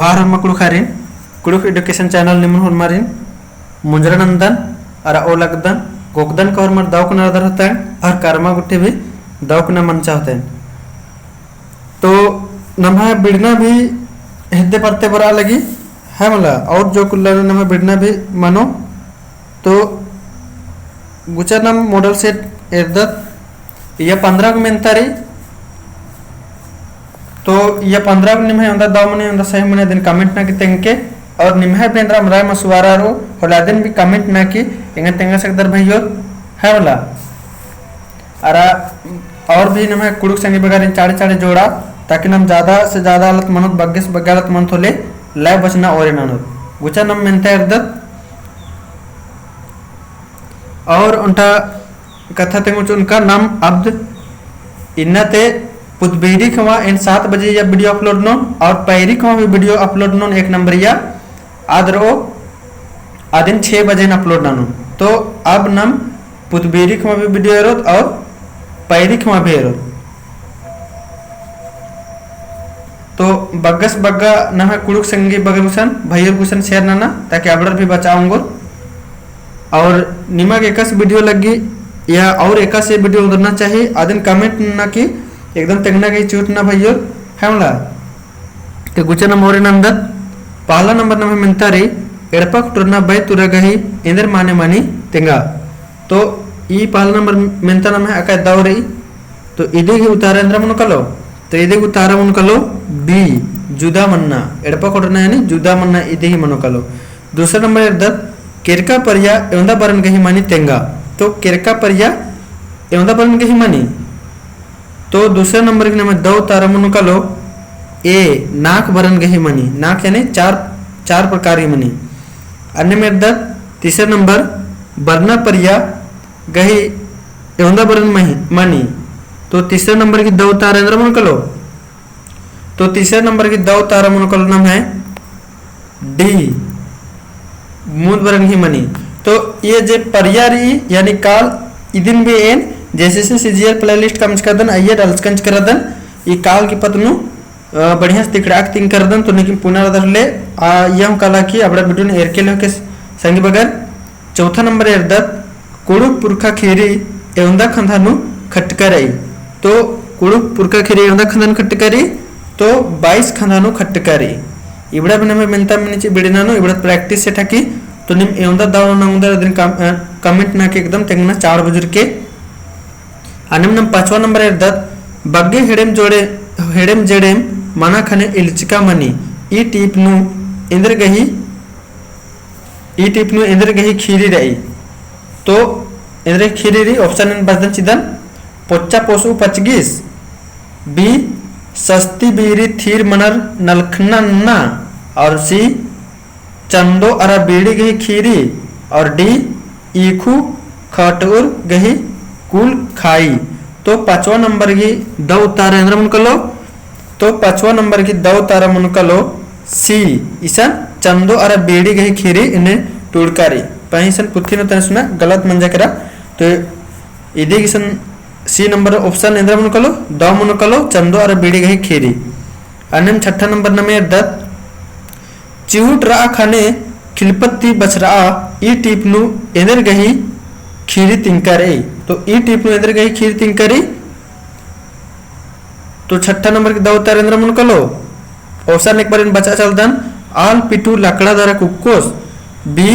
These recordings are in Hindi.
Bahar makulu kharin kuluk education channel nimun hormarin munjranandan ara olagdan गोगदन का और मर दाव कुना आधार होता है और कर्मा गुट्टे भी दाव कुना मन चाहते हैं तो नम्हा बिड़ना भी हिद्दे पड़ते बरा लगी है मला और जो कुल्ला नम्हा बिड़ना भी मानो तो गुचा नम मॉडल सेट एर्दत यह 15 को मेंतारी तो यह 15 को निम्हा अंदर दाव मने अंदर सही मने दिन कमेंट ना की तेंके और निम्हा पेंद्रा मराय मसवारा रो होला दिन भी कमेंट ना की इंगा तेंगा सकदर भाइयो है वाला अरा और भी नम्हा कुड़ुक संगे बगारिन चाड़े चाड़े जोड़ा ताकि नम ज्यादा से ज्यादा हालत मनोत बग्गेस बगालत मन थोले लाय बचना और नानो गुचा नम मेंता एर्दत और उनका कथा तेंगु उनका नाम अब्द इन्नते पुतबेरी खवा इन 7 बजे या वीडियो अपलोड नो और पैरी खवा भी वीडियो अपलोड नो एक नंबर या आदरो आदिन 6 बजे न अपलोड नानो तो अब नम पुतबेरी खवा भी वीडियो एरोत और पैरी खवा भी एरोत तो बग्गस बग्गा नम कुड़ुक संगी बगरुसन भैया कुसन शेयर नाना ताकि अबड़र भी बचाऊंगो और निमक एकस वीडियो लगी या और एका से वीडियो उधरना चाहिए आदिन कमेंट ना की एकदम तेगना की चूट ना भैया हमला तो गुचा नंबर नंदत पहला नंबर नंबर मिलता रही एड़पा कुटरना बै तुरा गही इंदर माने मानी तेंगा तो ई पहला नंबर मिलता नम है अका दाव रही तो इधे ही उतारा इंद्र मन कलो तो इधे उतारा मन कलो बी जुदा मन्ना एड़पा कुटरना यानी जुदा मन्ना इधे ही मनो कलो दूसरा नंबर एर्दत केरका परिया एवंदा बरन गही मानी तेंगा तो केरका परिया एवंदा बरन गही मानी तो दूसरे नंबर के नाम दो तारा मनु कलो ए नाक बरन गही मनी नाक यानी चार प्रकार की मनी अन्य में दत तीसरे नंबर बरना परिया गही एवंदा बरन मनी तो तीसरे नंबर की दो तारा इंद्र मन कलो तो तीसरे नंबर की दो तारा मन कलो नाम है डी मूद बरन ही मनी तो ये जे परियारी यानी काल इदिन भी एन जैसे से सीजीआर प्लेलिस्ट कम्स कर दन आइए डल्सकंच कर दन ये काल की पतनु बढ़िया से तिकड़ाक तिंग कर दन तो लेकिन पुनराधर ले यह कला की अपना वीडियो ने एरके के संगी बगर चौथा नंबर एर्दत कुड़ुक पुरखा खीरी एवंदा खंधानु खटकरई तो कुड़ुक पुरखा खीरी एवंदा खंधानु खटकरी तो 22 खंधानु खटकरी इबड़ा बने में मिलता मिनिची बिड़नानु इबड़ा प्रैक्टिस से ठकी तो निम एवंदा दाव नंगदा दिन कमेंट ना के एकदम तेंगना 4 बजुर के अनम नम 5वां नंबर एर्दत बग्गे हेडेम जेडेम मना खने इलचिका मनी ई टीपनु इंद्र गही खीरी रही तो इंद्र खीरी रही ऑप्शन इन बदन चिदन पोच्चा पोसु पचगिस बी सस्ती बीरी थीर मनर नलखना ना और सी चंदो अरा बीड़ी गही खीरी और डी ईखू खटूर गही कुल खाई तो 5वां नंबर की दो तारा इंद्र मन कलो तो 5वां नंबर की दो तारा मन कलो सी ईसन चंदो अरे बेड़ी गही खीरी इन्हें टूड़कारी पहिसन पुथी न तने सुना गलत मंजा करा तो इधे किसन सी नंबर ऑप्शन इंद्र मन कलो दो मन कलो चंदो अरे बेड़ी गही खीरी अन्य 6ठा नंबर नमे दत चिहुट रा खाने खिलपत्ती बछरा ई टीपनु इंद्र गही खीरी तिंकरे तो ई टीपनु इंद्र गही खीरी तिंकरी तो 6ठा नंबर की दो तारा इंद्र मन कलो ऑप्शन एक बार इन बचा चलदन आल पिटू लकड़ा द्वारा कुक्कोस बी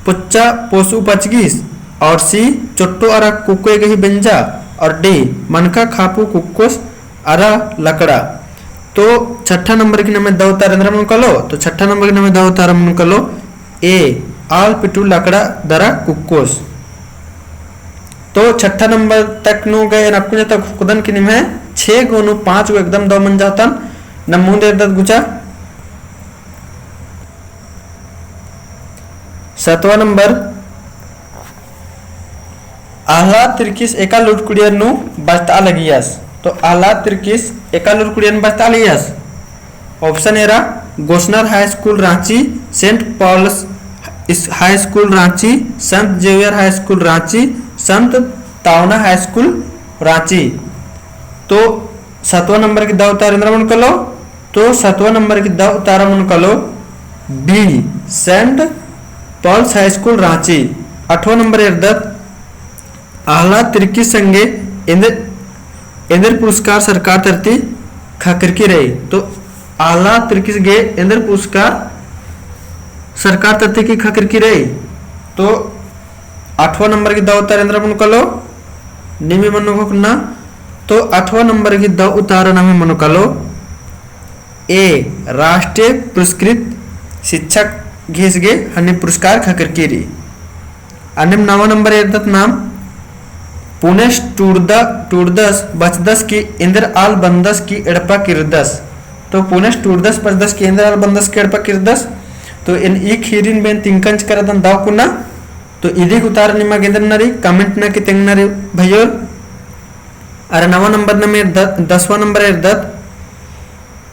पुच्चा पोसु पचगिस और सी चोट्टो अरा कुक्को गही बेंजा और डी मनका खापू कुक्कोस अरा लकड़ा तो 6ठा नंबर की नाम दो तारा इंद्र मन कलो तो 6ठा नंबर की नाम दो तारा मन कलो ए आल पिटू लकड़ा द्वारा कुक्कोस तो 6ठा नंबर तक नु गए नकुने तक खुदन की निम है 6 गोनु 5 को एकदम दो मन जाता न मुंह दे दत गुचा 7वां नंबर आह्लाद तिरकिस एका लुटकुड़ियन नु बस्ता लगियास तो आह्लाद तिरकिस एका लुटकुड़ियन बस्ता लियास ऑप्शन एरा Gossner high school Ranchi saint Paul's high school Ranchi संत जेवियर हाई स्कूल रांची संत तावना हाई स्कूल रांची तो 7वां नंबर की दाव तार इंद्र मन कलो तो 7वां नंबर की द उतारा मन कलो बी saint Paul's high school Ranchi. 8वां नंबर इर्दत आह्लाद तिर्की संगे इंद्र पुरस्कार सरकार तरती खाकरकी रही। तो आह्लाद तिर्की गे इंद्र पुरस्कार सरकार तरती की खाकरकी रही। तो 8वां नंबर की द उतारा इंद्र मन कलो निमी मनु ना। तो 8वां नंबर की द उतारा नामे मनु कलो ए राष्ट्रीय पुरस्कृत शिक्षक घिसगे हनी पुरस्कार खाकरकी। अन्य 9वां नंबर इर्दत नाम पुनेश टूरदस बचदस की इंद्र आल बंदस की एड़पा किरदस। तो पुनेश टूरदस बचदस की इंद्र आल बंदस की एड़पा किरदस। तो इन ई खीरिन बेन तिंकंच करदन दाव कुना। तो इदी उतार निमा गेंदर नरी कमेंट ना की तेंग नरी भैयोर। अरे 9वां नंबर न में 10वां नंबर इर्दत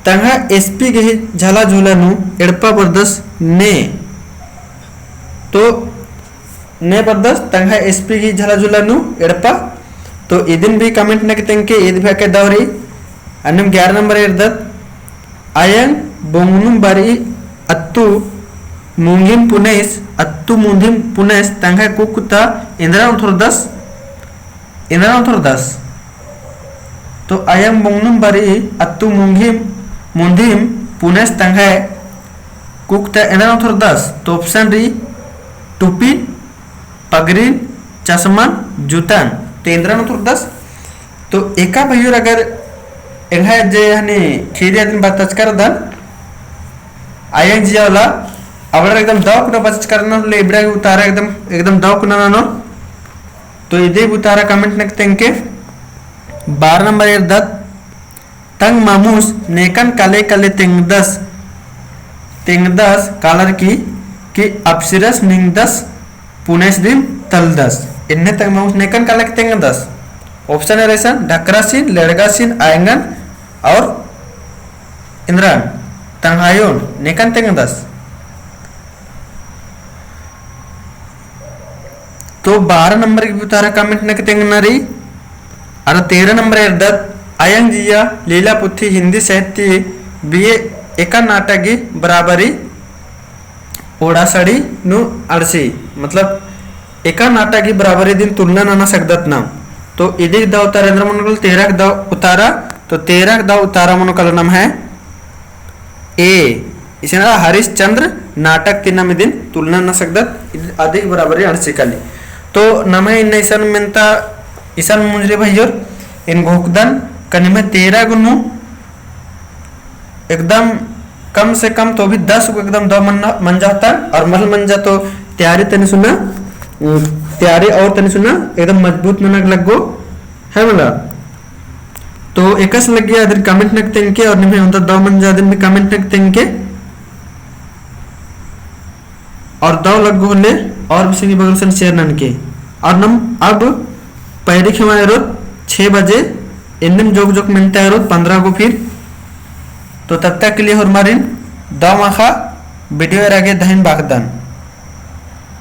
तंगा एसपी गे झाला झूला नु एड़पा बरदस ने। तो ने बरदस तंगा एसपी की झाला झूला नु एड़पा। तो इदिन भी कमेंट न कितेंगे ईद भी के दौरी। अन्यम 11 नंबर इर्दत आयंग बोंगनुम बारी अत्तु मुंगिम पुनेस तंगा कुकुता इंद्रा उथुरदस। तो आयंग बोंगनुम बारी अत्तु मुंधिम पुनेस तंगा कुकुता इंद्रा उथुरदस। तो ऑप्शन री टोपी पगरीन चश्मान जूतान तेंद्रा उथुरदस। तो एका भैया अगर एंगा जे हनी खीरिया दिन बात कर दन आयंग जियाला अब एकदम दाव कुना बात करना ले इबड़ा उतारा एकदम दाव कुना ना। तो इदे उतारा कमेंट न तेंके। 12 नंबर इर्दत तंग मामूस नेकन काले काले तेंगदस कालर की अप्सरस निंगदस पुनेश दिन तलदस। इन्हें तंग मामूस नेकन काले के तेंगदस। ऑप्शन है रेसन ढकरासीन लेड़गासीन आयंगन और इंद्रान तंगायोन नेकन तेंगदस। तो 12 नंबर की उतारा कमेंट न तेंग नरी। और 13 नंबर इर्दत आयंग जिया लीला पुथी हिंदी साहित्य बीए एका नाटक की बराबरी ओडासड़ी नु अड़सी। मतलब एका नाटक की बराबरी दिन तुलना ना सकदत नाम। तो इधर द उतारा इंद्र मन 13 द उतारा। तो 13 द उतारा मन का नाम है ए इसे हरिश्चंद्र नाटक तीन में दिन तुलना न सकदत अधिक बराबरी अड़सी काली। तो नाम है इन ईसान मेंता ईसान मुंजरे भैयोर इन घोकदन कनी में 13 गुनु एकदम कम से कम तो भी 10 को एकदम दो मन जाता और मल मन जा। तो तैयारी तने सुना तैयारी और तने सुना एकदम मजबूत ननक लगो है मला। तो एकस लग गया दिन कमेंट नक तेंके और निमे होता दो मन जा दिन में कमेंट नक तेंके और दो लग होले और भी सिंगी बगल से शेयर नन के। और नम अब पहली खिमाए रोज 6 बजे इनम जोक मिलता है रोज 15 को फिर। तो तब तक के लिए हमारे दो माखा वीडियो आगे दहन बागदान।